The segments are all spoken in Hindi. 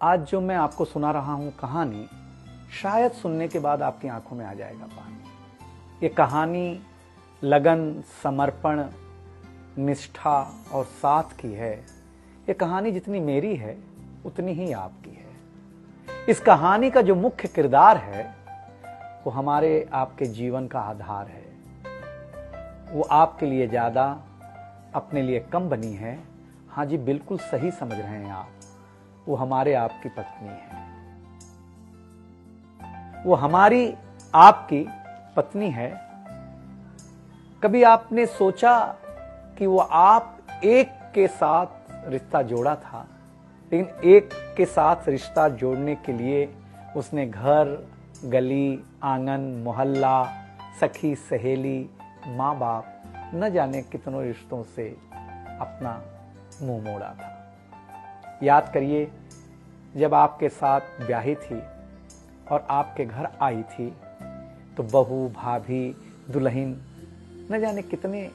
आज जो मैं आपको सुना रहा हूं कहानी, शायद सुनने के बाद आपकी आंखों में आ जाएगा पानी। ये कहानी लगन, समर्पण, निष्ठा और साथ की है। ये कहानी जितनी मेरी है उतनी ही आपकी है। इस कहानी का जो मुख्य किरदार है वो हमारे आपके जीवन का आधार है। वो आपके लिए ज्यादा, अपने लिए कम बनी है। हाँ जी, बिल्कुल सही समझ रहे हैं आप। वो हमारे आपकी पत्नी है। वो हमारी आपकी पत्नी है। कभी आपने सोचा कि वो आप एक के साथ रिश्ता जोड़ा था, लेकिन एक के साथ रिश्ता जोड़ने के लिए उसने घर, गली, आंगन, मोहल्ला, सखी, सहेली, माँ बाप, न जाने कितनों रिश्तों से अपना मुंह मोड़ा था। याद करिए, जब आपके साथ ब्याही थी और आपके घर आई थी तो बहू, भाभी, दुल्हन, न जाने कितने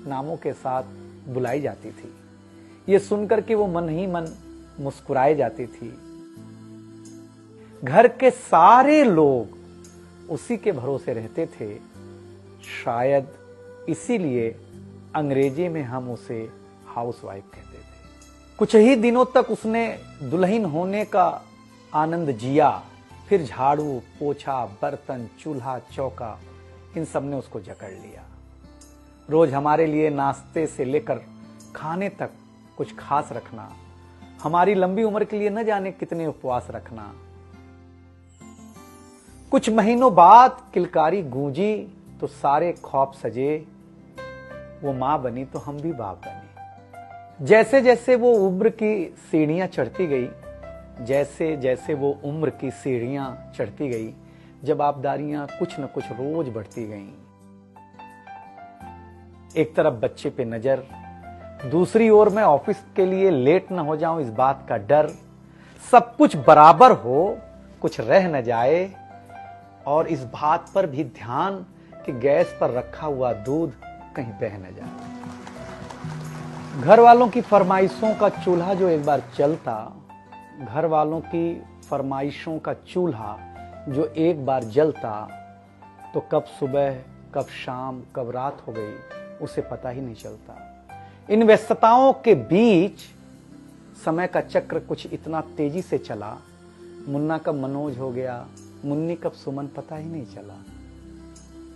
नामों के साथ बुलाई जाती थी। ये सुनकर के वो मन ही मन मुस्कुराए जाती थी। घर के सारे लोग उसी के भरोसे रहते थे। शायद इसीलिए अंग्रेजी में हम उसे हाउसवाइफ कहते थे। कुछ ही दिनों तक उसने दुल्हन होने का आनंद जिया। फिर झाड़ू, पोछा, बर्तन, चूल्हा, चौका, इन सब ने उसको जकड़ लिया। रोज हमारे लिए नाश्ते से लेकर खाने तक कुछ खास रखना, हमारी लंबी उम्र के लिए न जाने कितने उपवास रखना। कुछ महीनों बाद किलकारी गूंजी तो सारे ख्वाब सजे। वो मां बनी तो हम भी बाप बने। जैसे जैसे वो उम्र की सीढ़ियां चढ़ती गई, जैसे जैसे वो उम्र की सीढ़ियां चढ़ती गई, जवाबदारियां कुछ न कुछ रोज बढ़ती गईं। एक तरफ बच्चे पे नजर, दूसरी ओर मैं ऑफिस के लिए लेट न हो जाऊं इस बात का डर। सब कुछ बराबर हो, कुछ रह न जाए, और इस बात पर भी ध्यान कि गैस पर रखा हुआ दूध कहीं बह न जाए। घर वालों की फरमाइशों का चूल्हा जो एक बार चलता, घर वालों की फरमाइशों का चूल्हा जो एक बार जलता, तो कब सुबह, कब शाम, कब रात हो गई उसे पता ही नहीं चलता। इन व्यस्तताओं के बीच समय का चक्र कुछ इतना तेजी से चला, मुन्ना कब मनोज हो गया, मुन्नी कब सुमन, पता ही नहीं चला।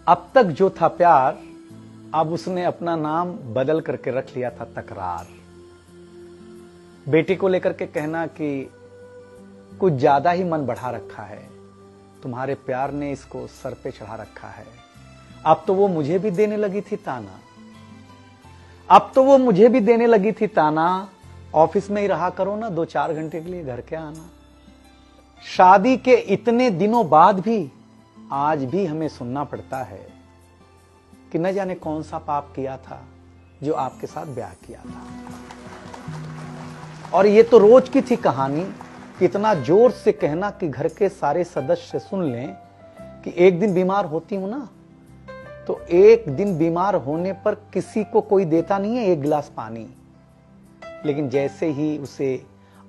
अब तक जो था प्यार, अब उसने अपना नाम बदल करके रख लिया था तकरार। बेटी को लेकर के कहना कि कुछ ज्यादा ही मन बढ़ा रखा है, तुम्हारे प्यार ने इसको सर पे चढ़ा रखा है। अब तो वो मुझे भी देने लगी थी ताना, अब तो वो मुझे भी देने लगी थी ताना, ऑफिस में ही रहा करो ना, 2-4 घंटे के लिए घर के आना। शादी के इतने दिनों बाद भी आज भी हमें सुनना पड़ता है कि न जाने कौन सा पाप किया था जो आपके साथ ब्याह किया था। और ये तो रोज की थी कहानी। इतना जोर से कहना कि घर के सारे सदस्य सुन लें कि एक दिन बीमार होती हूं ना, तो एक दिन बीमार होने पर किसी को कोई देता नहीं है 1 गिलास पानी, लेकिन जैसे ही उसे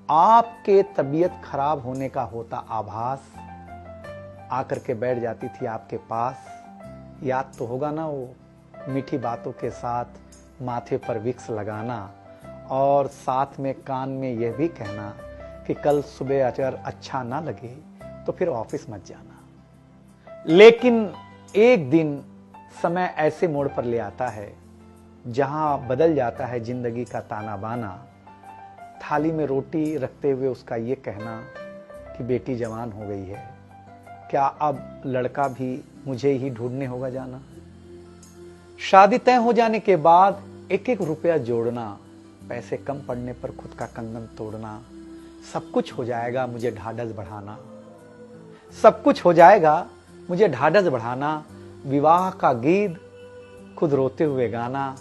आपके तबीयत खराब होने का होता आभास, आकर के बैठ जाती थी आपके पास। याद तो होगा ना, वो मीठी बातों के साथ माथे पर विक्स लगाना और साथ में कान में यह भी कहना कि कल सुबह अगर अच्छा ना लगे तो फिर ऑफिस मत जाना। लेकिन एक दिन समय ऐसे मोड़ पर ले आता है जहां बदल जाता है जिंदगी का ताना बाना। थाली में रोटी रखते हुए उसका ये कहना कि बेटी जवान हो गई है, क्या अब लड़का भी मुझे ही ढूंढने होगा जाना। शादी तय हो जाने के बाद 1-1 रुपया जोड़ना, पैसे कम पड़ने पर खुद का कंगन तोड़ना, सब कुछ हो जाएगा मुझे ढाढ़स बढ़ाना, सब कुछ हो जाएगा मुझे ढाढ़स बढ़ाना। विवाह का गीत खुद रोते हुए गाना।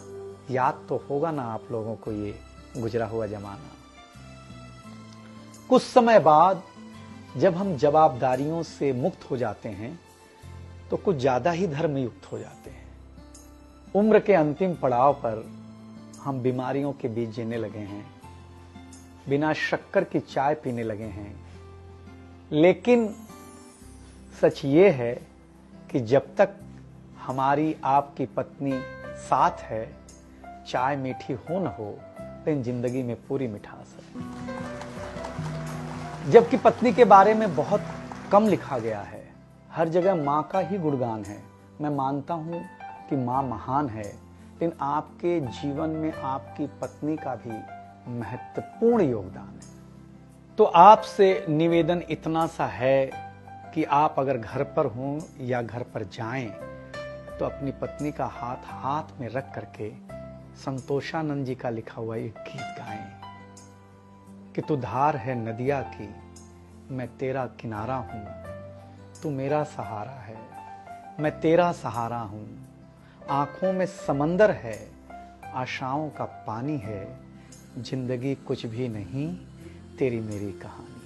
याद तो होगा ना आप लोगों को ये गुजरा हुआ जमाना। कुछ समय बाद जब हम जवाबदारियों से मुक्त हो जाते हैं तो कुछ ज्यादा ही धर्मयुक्त हो जाते हैं। उम्र के अंतिम पड़ाव पर हम बीमारियों के बीच जीने लगे हैं। बिना शक्कर की चाय पीने लगे हैं। लेकिन सच ये है कि जब तक हमारी आपकी पत्नी साथ है, चाय मीठी हो न हो, लेकिन जिंदगी में पूरी मिठास है। जबकि पत्नी के बारे में बहुत कम लिखा गया है, हर जगह माँ का ही गुणगान है। मैं मानता हूं कि माँ महान है, लेकिन आपके जीवन में आपकी पत्नी का भी महत्वपूर्ण योगदान है। तो आपसे निवेदन इतना सा है कि आप अगर घर पर हों या घर पर जाएं तो अपनी पत्नी का हाथ हाथ में रख करके संतोषानंद जी का लिखा हुआ एक गीत गाएं कि तू धार है नदिया की, मैं तेरा किनारा हूं, तू मेरा सहारा है, मैं तेरा सहारा हूं। आंखों में समंदर है, आशाओं का पानी है, जिंदगी कुछ भी नहीं, तेरी मेरी कहानी।